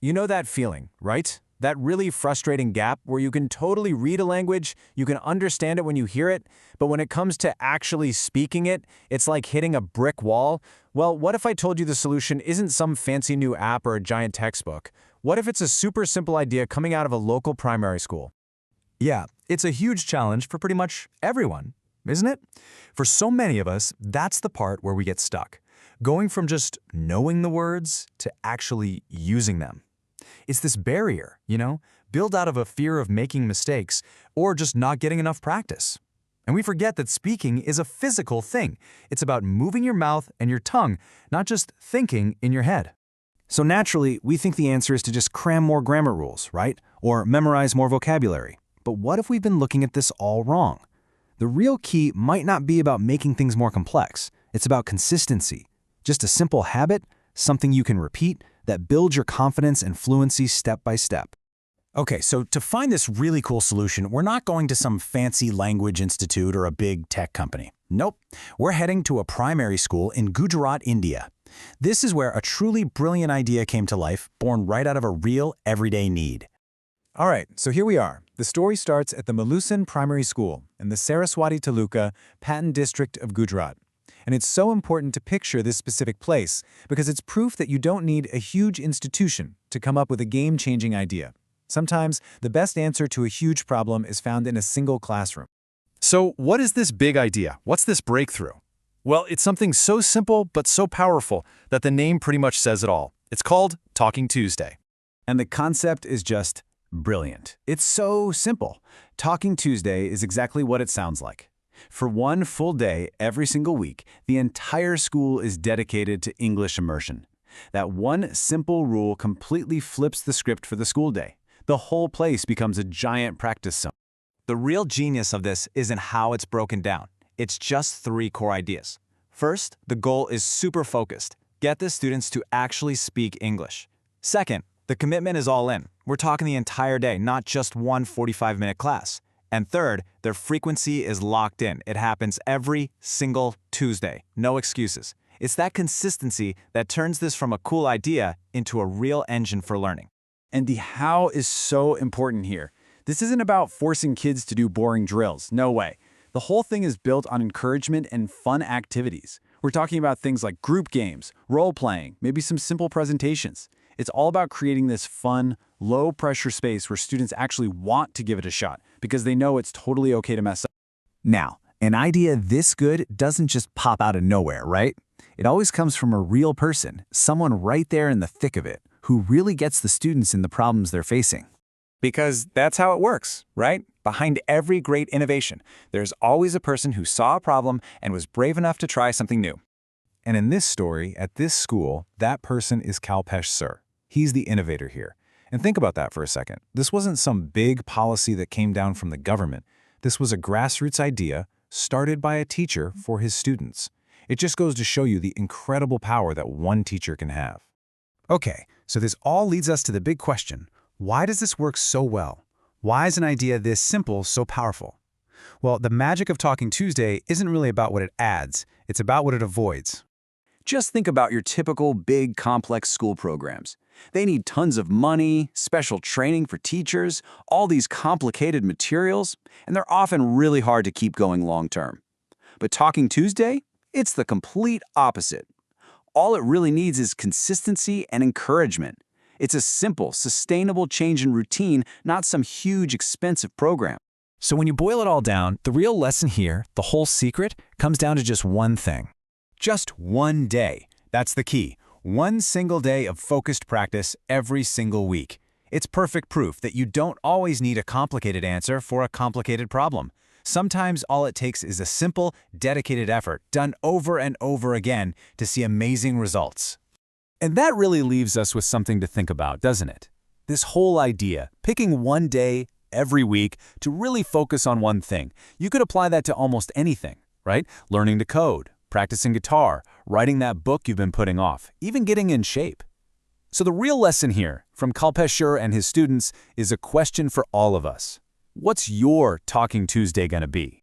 You know that feeling, right? That really frustrating gap where you can totally read a language, you can understand it when you hear it, but when it comes to actually speaking it, it's like hitting a brick wall. Well, what if I told you the solution isn't some fancy new app or a giant textbook? What if it's a super simple idea coming out of a local primary school? Yeah, it's a huge challenge for pretty much everyone, isn't it? For so many of us, that's the part where we get stuck. Going from just knowing the words to actually using them. It's this barrier, built out of a fear of making mistakes or just not getting enough practice. And we forget that speaking is a physical thing. It's about moving your mouth and your tongue, not just thinking in your head. So naturally, we think the answer is to just cram more grammar rules, right? Or memorize more vocabulary. But what if we've been looking at this all wrong? The real key might not be about making things more complex. It's about consistency. Just a simple habit, something you can repeat, that builds your confidence and fluency step by step. Okay, so to find this really cool solution, we're not going to some fancy language institute or a big tech company. Nope, we're heading to a primary school in Gujarat, India. This is where a truly brilliant idea came to life, born right out of a real, everyday need. All right, so here we are. The story starts at the Malusan Primary School in the Saraswati Taluka, Patan district of Gujarat. And it's so important to picture this specific place because it's proof that you don't need a huge institution to come up with a game-changing idea. Sometimes, the best answer to a huge problem is found in a single classroom. So what is this big idea? What's this breakthrough? Well, it's something so simple but so powerful that the name pretty much says it all. It's called Talking Tuesday. And the concept is just brilliant. It's so simple. Talking Tuesday is exactly what it sounds like. For one full day every single week, the entire school is dedicated to English immersion. That one simple rule completely flips the script for the school day. The whole place becomes a giant practice zone. The real genius of this isn't how it's broken down. It's just 3 core ideas. First, the goal is super focused. Get the students to actually speak English. Second, the commitment is all in. We're talking the entire day, not just one 45-minute class. And third, their frequency is locked in. It happens every single Tuesday. No excuses. It's that consistency that turns this from a cool idea into a real engine for learning. And the how is so important here. This isn't about forcing kids to do boring drills. No way. The whole thing is built on encouragement and fun activities. We're talking about things like group games, role-playing, maybe some simple presentations. It's all about creating this fun, low-pressure space where students actually want to give it a shot because they know it's totally okay to mess up. Now, an idea this good doesn't just pop out of nowhere, right? It always comes from a real person, someone right there in the thick of it, who really gets the students in the problems they're facing. Because that's how it works, right? Behind every great innovation, there's always a person who saw a problem and was brave enough to try something new. And in this story, at this school, that person is Kalpesh Sir. He's the innovator here. And think about that for a second. This wasn't some big policy that came down from the government. This was a grassroots idea started by a teacher for his students. It just goes to show you the incredible power that one teacher can have. Okay, so this all leads us to the big question. Why does this work so well? Why is an idea this simple so powerful? Well, the magic of Talking Tuesday isn't really about what it adds. It's about what it avoids. Just think about your typical big, complex school programs. They need tons of money, special training for teachers, all these complicated materials, and they're often really hard to keep going long term. But Talking Tuesday? It's the complete opposite. All it really needs is consistency and encouragement. It's a simple, sustainable change in routine, not some huge, expensive program. So when you boil it all down, the real lesson here, the whole secret, comes down to just one thing. Just one day. That's the key. One single day of focused practice every single week. It's perfect proof that you don't always need a complicated answer for a complicated problem. Sometimes all it takes is a simple, dedicated effort done over and over again to see amazing results. And that really leaves us with something to think about, doesn't it? This whole idea, picking one day every week to really focus on one thing. You could apply that to almost anything, right? Learning to code, practicing guitar, writing that book you've been putting off, even getting in shape. So the real lesson here from Kalpesh Sir and his students is a question for all of us. What's your Talking Tuesday gonna be?